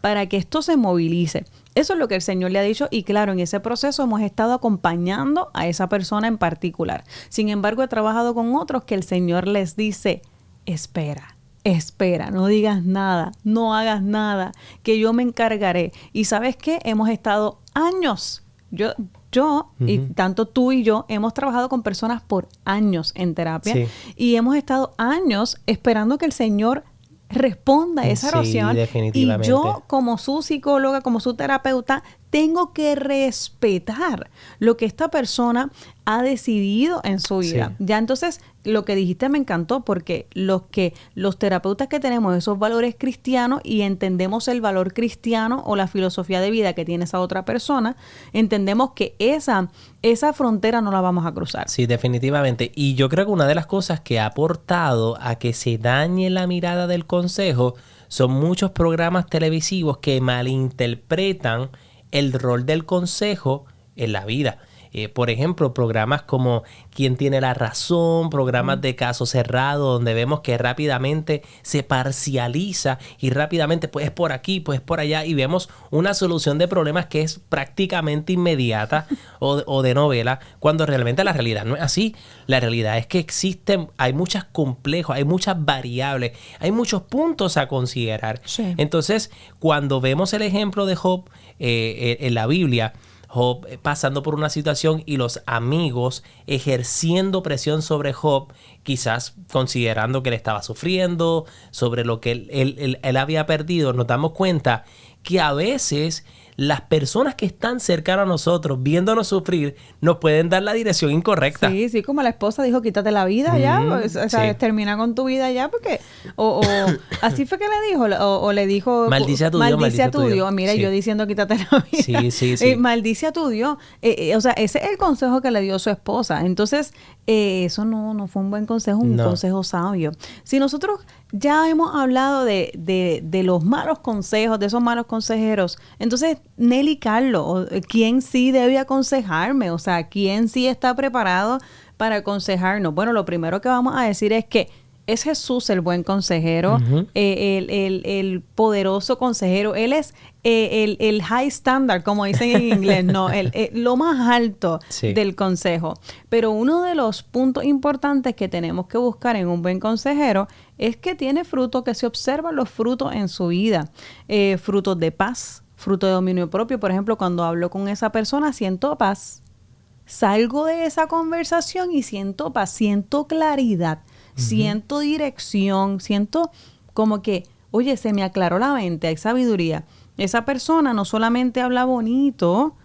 para que esto se movilice. Eso es lo que el Señor le ha dicho y claro, en ese proceso hemos estado acompañando a esa persona en particular. Sin embargo, he trabajado con otros que el Señor les dice, espera, no digas nada, no hagas nada, que yo me encargaré. Y ¿sabes qué? Hemos estado años, yo y tanto tú y yo hemos trabajado con personas por años en terapia y hemos estado años esperando que el Señor responda a esa oración.
Sí, definitivamente.
Y yo, como su psicóloga, como su terapeuta, tengo que respetar lo que esta persona ha decidido en su vida. Sí. Ya entonces, lo que dijiste me encantó porque los terapeutas que tenemos esos valores cristianos y entendemos el valor cristiano o la filosofía de vida que tiene esa otra persona, entendemos que esa frontera no la vamos a cruzar.
Sí, definitivamente. Y yo creo que una de las cosas que ha aportado a que se dañe la mirada del consejo son muchos programas televisivos que malinterpretan el rol del consejo en la vida. Por ejemplo, programas como ¿Quién tiene la razón?, programas de caso cerrado, donde vemos que rápidamente se parcializa y rápidamente pues es por aquí, pues es por allá y vemos una solución de problemas que es prácticamente inmediata o de novela, cuando realmente la realidad no es así. La realidad es que hay muchos complejos, hay muchas variables, hay muchos puntos a considerar. Sí. Entonces, cuando vemos el ejemplo de Job en la Biblia, Job pasando por una situación y los amigos ejerciendo presión sobre Job, quizás considerando que él estaba sufriendo, sobre lo que él había perdido, nos damos cuenta que a veces las personas que están cercanas a nosotros, viéndonos sufrir, nos pueden dar la dirección incorrecta.
Sí, como la esposa dijo, quítate la vida ya, o sea, termina con tu vida ya, porque, o así fue que le dijo, o le dijo,
maldice a tu Dios.
Mira, yo diciendo, quítate la vida. Sí. Maldice a tu Dios. O sea, ese es el consejo que le dio su esposa. Entonces, eso no fue un buen consejo, un consejo sabio. Si nosotros ya hemos hablado de los malos consejos, de esos malos consejeros, entonces, Nelly Carlos, ¿quién sí debe aconsejarme? O sea, ¿quién sí está preparado para aconsejarnos? Bueno, lo primero que vamos a decir es que es Jesús el buen consejero, el poderoso consejero. Él es el high standard, como dicen en inglés, no, lo más alto del consejo. Pero uno de los puntos importantes que tenemos que buscar en un buen consejero es que tiene fruto, que se observan los frutos en su vida, frutos de paz, fruto de dominio propio. Por ejemplo, cuando hablo con esa persona, siento paz. Salgo de esa conversación y siento paz, siento claridad, siento dirección, siento como que, oye, se me aclaró la mente, hay sabiduría. Esa persona no solamente habla bonito,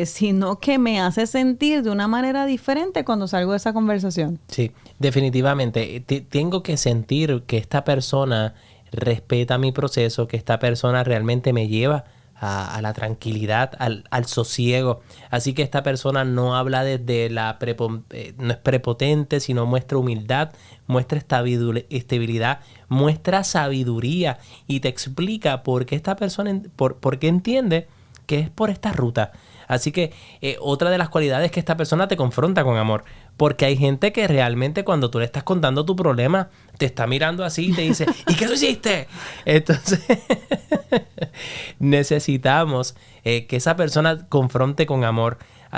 sino que me hace sentir de una manera diferente cuando salgo de esa conversación.
Sí, definitivamente. Tengo que sentir que esta persona respeta mi proceso, que esta persona realmente me lleva a la tranquilidad, al sosiego. Así que esta persona no habla desde no es prepotente, sino muestra humildad, muestra estabilidad, muestra sabiduría y te explica por qué esta persona, por qué entiende que es por esta ruta. Así que otra de las cualidades es que esta persona te confronta con amor. Porque hay gente que realmente cuando tú le estás contando tu problema, te está mirando así y te dice, ¿y qué tú hiciste? Entonces, necesitamos que esa persona confronte con amor.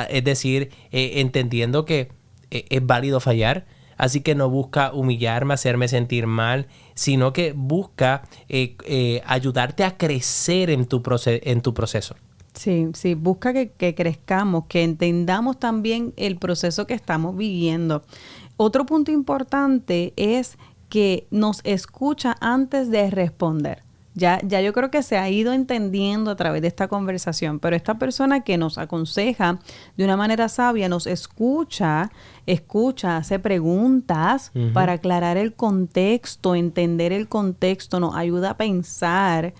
Es decir, entendiendo que es válido fallar. Así que no busca humillarme, hacerme sentir mal, sino que busca ayudarte a crecer en tu proceso.
Sí, sí, busca que crezcamos, que entendamos también el proceso que estamos viviendo. Otro punto importante es que nos escucha antes de responder. Ya yo creo que se ha ido entendiendo a través de esta conversación, pero esta persona que nos aconseja de una manera sabia, nos escucha, hace preguntas para aclarar el contexto, entender el contexto, nos ayuda a pensar.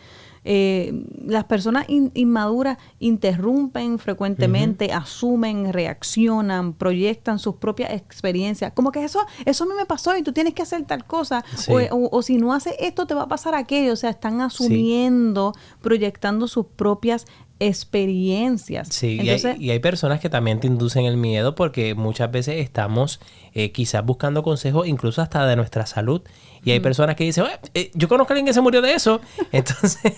Las personas inmaduras interrumpen frecuentemente, asumen, reaccionan, proyectan sus propias experiencias. Como que eso a mí me pasó y tú tienes que hacer tal cosa. Sí. O si no haces esto, te va a pasar aquello. O sea, están asumiendo, proyectando sus propias experiencias.
Sí, entonces, y hay personas que también te inducen el miedo porque muchas veces estamos quizás buscando consejos incluso hasta de nuestra salud. Y hay personas que dicen, yo conozco a alguien que se murió de eso. Entonces,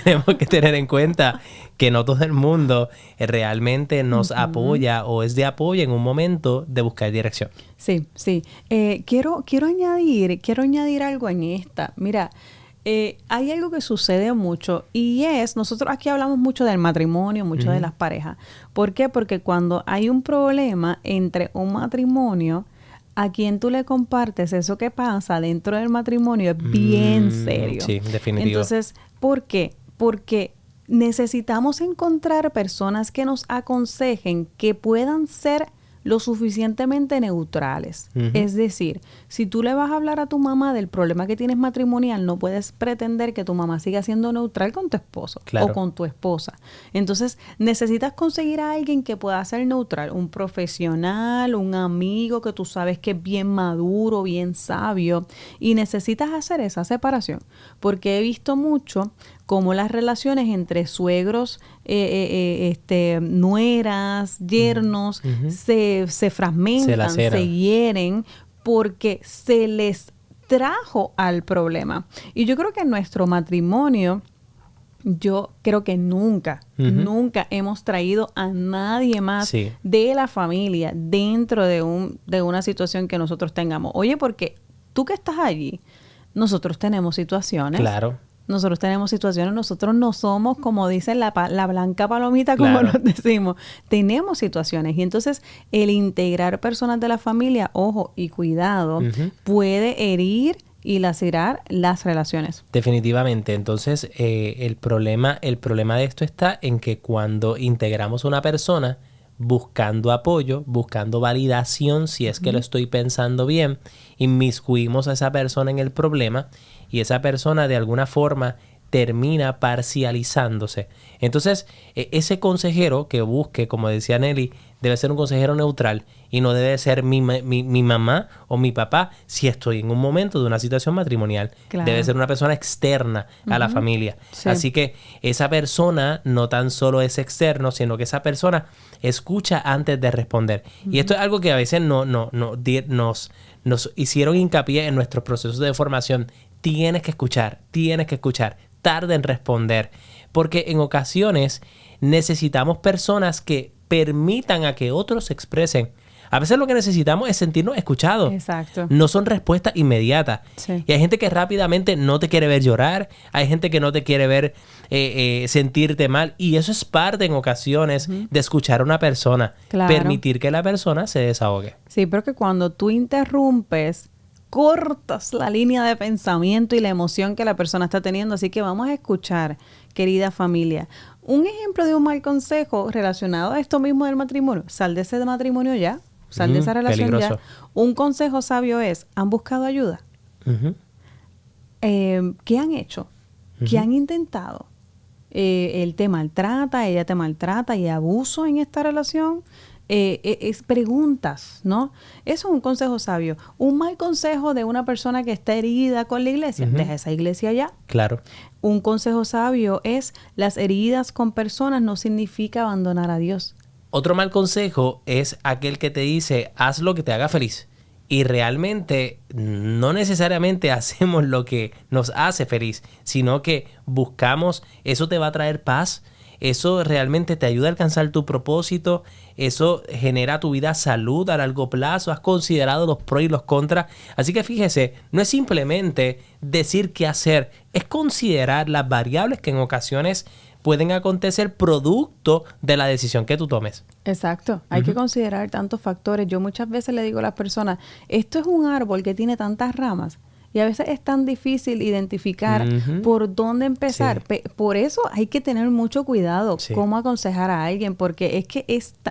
tenemos que tener en cuenta que no todo el mundo realmente nos apoya o es de apoyo en un momento de buscar dirección.
Sí, sí. Quiero añadir algo en esta. Mira, hay algo que sucede mucho y es, nosotros aquí hablamos mucho del matrimonio, mucho de las parejas. ¿Por qué? Porque cuando hay un problema entre un matrimonio, a quien tú le compartes eso que pasa dentro del matrimonio es bien serio.
Sí, definitivo.
Entonces, ¿por qué? Porque necesitamos encontrar personas que nos aconsejen que puedan ser lo suficientemente neutrales. Es decir, si tú le vas a hablar a tu mamá del problema que tienes matrimonial, no puedes pretender que tu mamá siga siendo neutral con tu esposo o con tu esposa. Entonces, necesitas conseguir a alguien que pueda ser neutral, un profesional, un amigo que tú sabes que es bien maduro, bien sabio, y necesitas hacer esa separación, porque he visto mucho cómo las relaciones entre suegros, nueras, yernos, se fragmentan, se hieren, porque se les trajo al problema. Y yo creo que en nuestro matrimonio, yo creo que nunca hemos traído a nadie más de la familia dentro de una situación que nosotros tengamos. Oye, porque tú que estás allí, nosotros tenemos situaciones.
Claro.
Nosotros tenemos situaciones, nosotros no somos, como dicen, la blanca palomita, como nos decimos. Tenemos situaciones. Y entonces, el integrar personas de la familia, ojo y cuidado, puede herir y lacerar las relaciones.
Definitivamente. Entonces, el problema de esto está en que cuando integramos a una persona buscando apoyo, buscando validación, si es que lo estoy pensando bien, inmiscuimos a esa persona en el problema y esa persona de alguna forma termina parcializándose. Entonces, ese consejero que busque, como decía Nelly, debe ser un consejero neutral y no debe ser mi mamá o mi papá si estoy en un momento de una situación matrimonial. Claro. Debe ser una persona externa a la familia. Sí. Así que esa persona no tan solo es externo, sino que esa persona escucha antes de responder. Y esto es algo que a veces nos hicieron hincapié en nuestros procesos de formación. Tienes que escuchar, tarda en responder, porque en ocasiones necesitamos personas que permitan a que otros se expresen. A veces lo que necesitamos es sentirnos escuchados.
Exacto.
No son respuestas inmediatas.
Sí.
Y hay gente que rápidamente no te quiere ver llorar, hay gente que no te quiere ver sentirte mal, y eso es parte en ocasiones de escuchar a una persona, permitir que la persona se desahogue.
Sí, pero que cuando tú interrumpes, cortas la línea de pensamiento y la emoción que la persona está teniendo. Así que vamos a escuchar, querida familia. Un ejemplo de un mal consejo relacionado a esto mismo del matrimonio. Sal de ese matrimonio ya. Sal de esa relación peligroso. Ya. Un consejo sabio es, ¿han buscado ayuda? ¿Qué han hecho? ¿Qué han intentado? ¿Él te maltrata? ¿Ella te maltrata? ¿Y abuso en esta relación? es preguntas, ¿no? Eso es un consejo sabio. Un mal consejo de una persona que está herida con la iglesia, deja esa iglesia ya.
Claro.
Un consejo sabio es: las heridas con personas no significa abandonar a Dios.
Otro mal consejo es aquel que te dice, haz lo que te haga feliz. Y realmente no necesariamente hacemos lo que nos hace feliz, sino que buscamos, eso te va a traer paz, eso realmente te ayuda a alcanzar tu propósito, eso genera a tu vida salud a largo plazo, has considerado los pros y los contras. Así que fíjese, no es simplemente decir qué hacer, es considerar las variables que en ocasiones pueden acontecer producto de la decisión que tú tomes.
Exacto. Hay que considerar tantos factores. Yo muchas veces le digo a las personas, esto es un árbol que tiene tantas ramas y a veces es tan difícil identificar por dónde empezar.
Sí.
Por eso hay que tener mucho cuidado
Sí.
cómo aconsejar a alguien, porque es que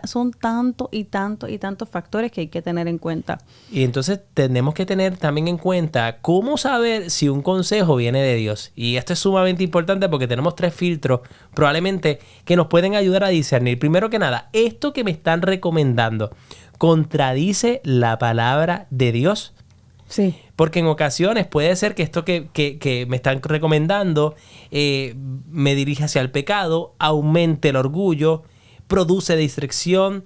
son tantos y tantos y tantos factores que hay que tener en cuenta.
Y entonces tenemos que tener también en cuenta cómo saber si un consejo viene de Dios. Y esto es sumamente importante porque tenemos 3 filtros probablemente que nos pueden ayudar a discernir. Primero que nada, esto que me están recomendando, ¿contradice la palabra de Dios?
Sí.
Porque en ocasiones puede ser que esto que me están recomendando me dirige hacia el pecado, aumente el orgullo, produce distracción,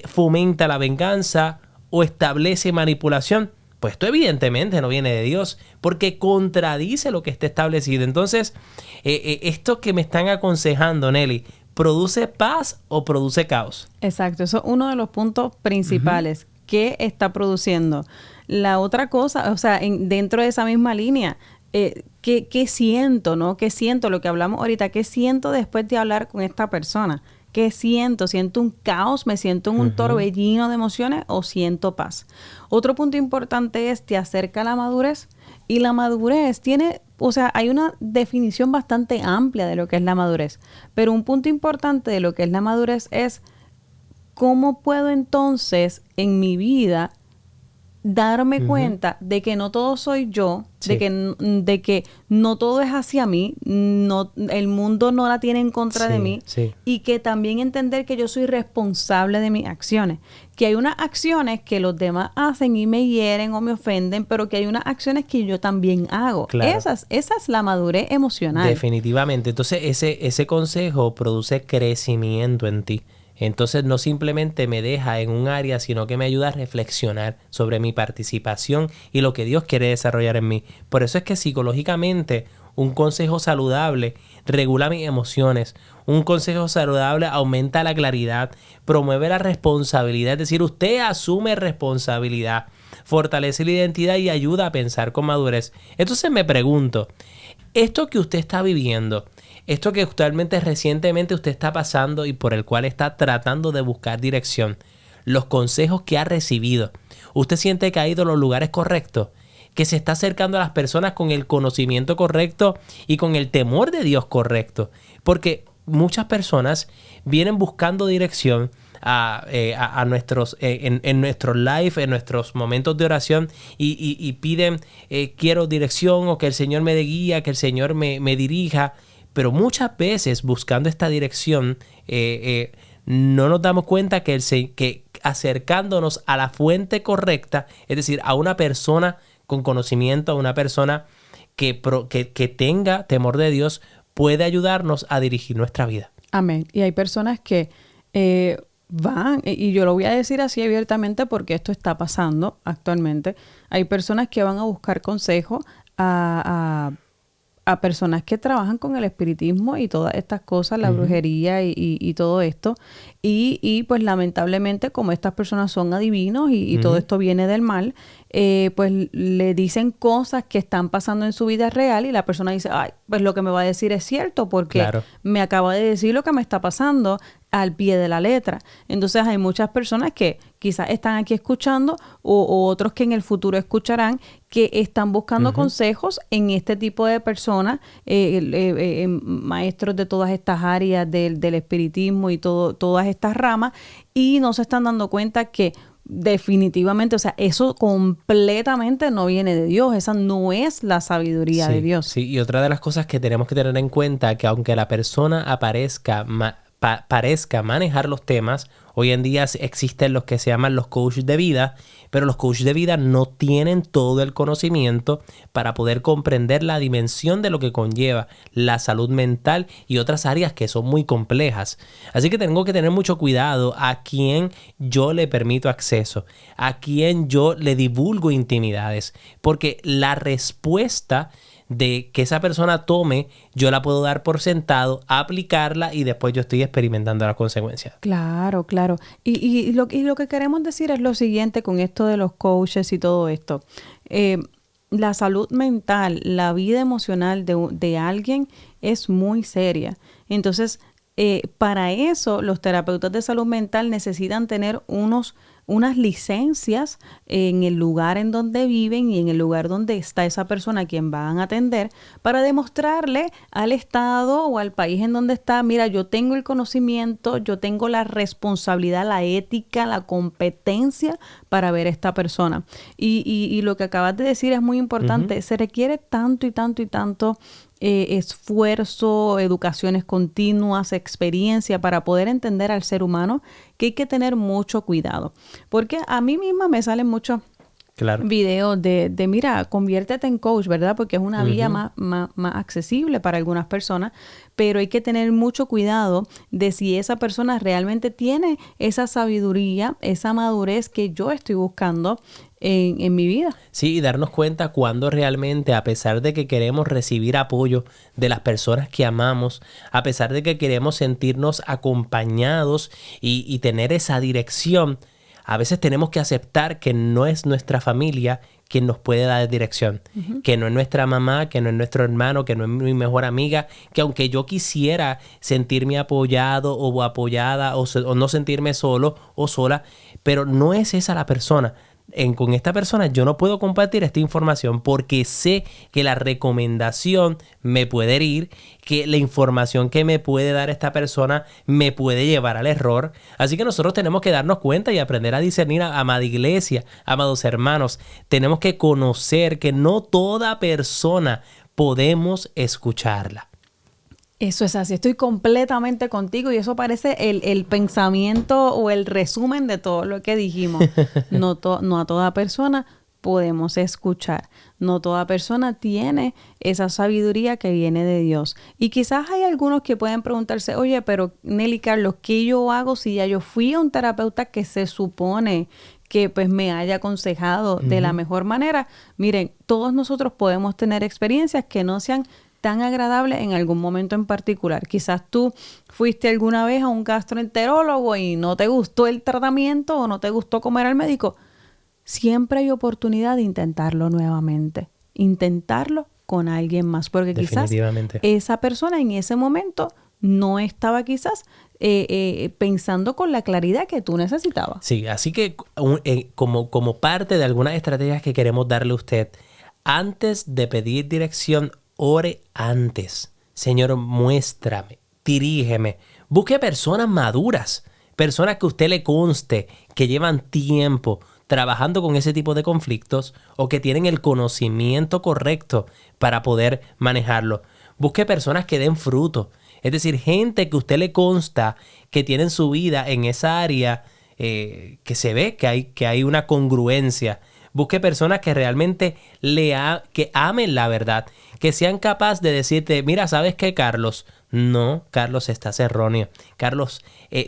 fomenta la venganza o establece manipulación. Pues esto evidentemente no viene de Dios, porque contradice lo que está establecido. Entonces, esto que me están aconsejando, Nelly, ¿produce paz o produce caos?
Exacto. Eso es uno de los puntos principales. ¿Qué está produciendo? La otra cosa, o sea, dentro de esa misma línea, ¿qué siento, no? ¿Qué siento? Lo que hablamos ahorita, ¿qué siento después de hablar con esta persona? ¿Qué siento? ¿Siento un caos? ¿Me siento en un torbellino de emociones o siento paz? Otro punto importante es, ¿te acerca la madurez? Y la madurez tiene, o sea, hay una definición bastante amplia de lo que es la madurez. Pero un punto importante de lo que es la madurez es, ¿cómo puedo entonces en mi vida darme cuenta de que no todo soy yo,
Sí.
de que no todo es hacia mí, no, el mundo no la tiene en contra de mí,
Sí.
y que también entender que yo soy responsable de mis acciones, que hay unas acciones que los demás hacen y me hieren o me ofenden, pero que hay unas acciones que yo también hago.
Claro.
Esa es la madurez emocional.
Definitivamente. Entonces, ese consejo produce crecimiento en ti. Entonces, no simplemente me deja en un área, sino que me ayuda a reflexionar sobre mi participación y lo que Dios quiere desarrollar en mí. Por eso es que psicológicamente un consejo saludable regula mis emociones. Un consejo saludable aumenta la claridad, promueve la responsabilidad. Es decir, usted asume responsabilidad, fortalece la identidad y ayuda a pensar con madurez. Entonces me pregunto, esto que usted está viviendo, esto que actualmente recientemente usted está pasando y por el cual está tratando de buscar dirección, los consejos que ha recibido, ¿usted siente que ha ido a los lugares correctos? ¿Que se está acercando a las personas con el conocimiento correcto y con el temor de Dios correcto? Porque muchas personas vienen buscando dirección a nuestros en nuestros live, en nuestros momentos de oración y piden quiero dirección o que el Señor me dé guía, que el Señor me dirija. Pero muchas veces buscando esta dirección no nos damos cuenta que acercándonos a la fuente correcta, es decir, a una persona con conocimiento, a una persona que tenga temor de Dios, puede ayudarnos a dirigir nuestra vida.
Amén. Y hay personas que van, y yo lo voy a decir así abiertamente porque esto está pasando actualmente, hay personas que van a buscar consejo a personas que trabajan con el espiritismo y todas estas cosas, la brujería y todo esto. Y pues lamentablemente, como estas personas son adivinos y todo esto viene del mal, pues le dicen cosas que están pasando en su vida real y la persona dice, ay, pues lo que me va a decir es cierto porque me acaba de decir lo que me está pasando al pie de la letra. Entonces hay muchas personas que quizás están aquí escuchando o otros que en el futuro escucharán que están buscando consejos en este tipo de personas, maestros de todas estas áreas del espiritismo y todas estas ramas, y no se están dando cuenta que definitivamente, o sea, eso completamente no viene de Dios. Esa no es la sabiduría de Dios.
Sí, y otra de las cosas que tenemos que tener en cuenta, que aunque la persona aparezca parezca manejar los temas. Hoy en día existen los que se llaman los coaches de vida, pero los coaches de vida no tienen todo el conocimiento para poder comprender la dimensión de lo que conlleva la salud mental y otras áreas que son muy complejas. Así que tengo que tener mucho cuidado a quién yo le permito acceso, a quién yo le divulgo intimidades, porque la respuesta de que esa persona tome, yo la puedo dar por sentado, aplicarla y después yo estoy experimentando las consecuencias.
Claro, claro. Y lo que queremos decir es lo siguiente con esto de los coaches y todo esto. La salud mental, la vida emocional de alguien es muy seria. Entonces, para eso los terapeutas de salud mental necesitan tener unas licencias en el lugar en donde viven y en el lugar donde está esa persona a quien van a atender para demostrarle al Estado o al país en donde está, mira, yo tengo el conocimiento, yo tengo la responsabilidad, la ética, la competencia para ver a esta persona. Y lo que acabas de decir es muy importante. Se requiere tanto y tanto y tanto esfuerzo, educaciones continuas, experiencia para poder entender al ser humano, que hay que tener mucho cuidado. Porque a mí misma me salen muchos videos de mira, conviértete en coach, ¿verdad? Porque es una vía más accesible para algunas personas, pero hay que tener mucho cuidado de si esa persona realmente tiene esa sabiduría, esa madurez que yo estoy buscando en mi vida.
Sí, y darnos cuenta cuando realmente, a pesar de que queremos recibir apoyo de las personas que amamos, a pesar de que queremos sentirnos acompañados y tener esa dirección, a veces tenemos que aceptar que no es nuestra familia quien nos puede dar dirección, que no es nuestra mamá, que no es nuestro hermano, que no es mi mejor amiga, que aunque yo quisiera sentirme apoyado o apoyada o no sentirme solo o sola, pero no es esa la persona. Con esta persona yo no puedo compartir esta información porque sé que la recomendación me puede herir, que la información que me puede dar esta persona me puede llevar al error. Así que nosotros tenemos que darnos cuenta y aprender a discernir, amada iglesia, amados hermanos. Tenemos que conocer que no toda persona podemos escucharla.
Eso es así, estoy completamente contigo y eso parece el pensamiento o el resumen de todo lo que dijimos. No a toda persona podemos escuchar. No toda persona tiene esa sabiduría que viene de Dios. Y quizás hay algunos que pueden preguntarse, oye, pero Nelly, Carlos, ¿qué yo hago si ya yo fui a un terapeuta que se supone que pues me haya aconsejado de la mejor manera? Miren, todos nosotros podemos tener experiencias que no sean tan agradable en algún momento en particular. Quizás tú fuiste alguna vez a un gastroenterólogo y no te gustó el tratamiento o no te gustó cómo era el médico. Siempre hay oportunidad de intentarlo nuevamente. Intentarlo con alguien más. Porque quizás esa persona en ese momento no estaba quizás pensando con la claridad que tú necesitabas.
Sí, así que como parte de algunas estrategias que queremos darle a usted, antes de pedir dirección, ore antes. Señor, muéstrame, dirígeme. Busque personas maduras, personas que a usted le conste que llevan tiempo trabajando con ese tipo de conflictos o que tienen el conocimiento correcto para poder manejarlo. Busque personas que den fruto. Es decir, gente que a usted le consta que tienen su vida en esa área que se ve que hay una congruencia. Busque personas que realmente que amen la verdad, que sean capaces de decirte, mira, ¿sabes qué, Carlos? No, Carlos, estás erróneo. Carlos,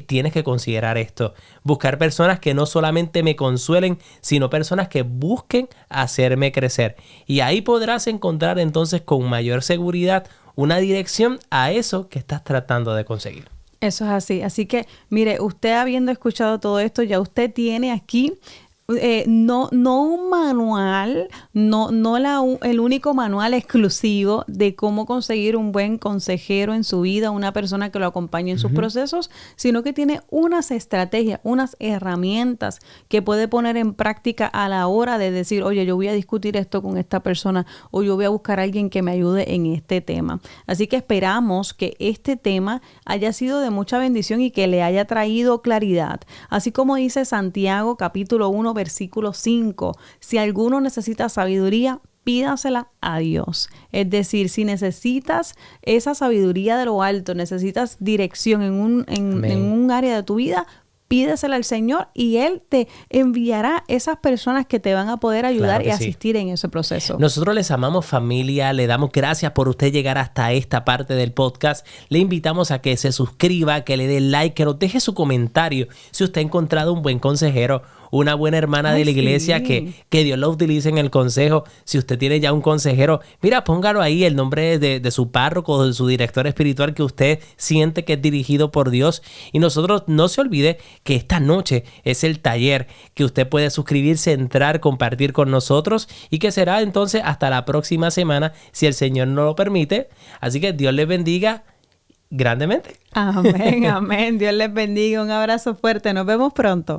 tienes que considerar esto. Buscar personas que no solamente me consuelen, sino personas que busquen hacerme crecer. Y ahí podrás encontrar entonces con mayor seguridad una dirección a eso que estás tratando de conseguir.
Eso es así. Así que, mire, usted habiendo escuchado todo esto, ya usted tiene aquí no un manual, el único manual exclusivo de cómo conseguir un buen consejero en su vida, una persona que lo acompañe en sus procesos, sino que tiene unas estrategias, unas herramientas que puede poner en práctica a la hora de decir, oye, yo voy a discutir esto con esta persona o yo voy a buscar a alguien que me ayude en este tema. Así que esperamos que este tema haya sido de mucha bendición y que le haya traído claridad. Así como dice Santiago capítulo 1, versículo 5, si alguno necesita sabiduría, pídasela a Dios. Es decir, si necesitas esa sabiduría de lo alto, necesitas dirección en un área de tu vida, pídesela al Señor y Él te enviará esas personas que te van a poder ayudar y asistir en ese proceso.
Nosotros les amamos, familia. Le damos gracias por usted llegar hasta esta parte del podcast. Le invitamos a que se suscriba, que le dé like, que nos deje su comentario si usted ha encontrado un buen consejero, una buena hermana de la iglesia, que Dios la utilice en el consejo. Si usted tiene ya un consejero, mira, póngalo ahí el nombre de su párroco o de su director espiritual que usted siente que es dirigido por Dios. Y nosotros, no se olvide que esta noche es el taller que usted puede suscribirse, entrar, compartir con nosotros y que será entonces hasta la próxima semana si el Señor nos lo permite. Así que Dios les bendiga grandemente.
Amén, amén. Dios les bendiga. Un abrazo fuerte. Nos vemos pronto.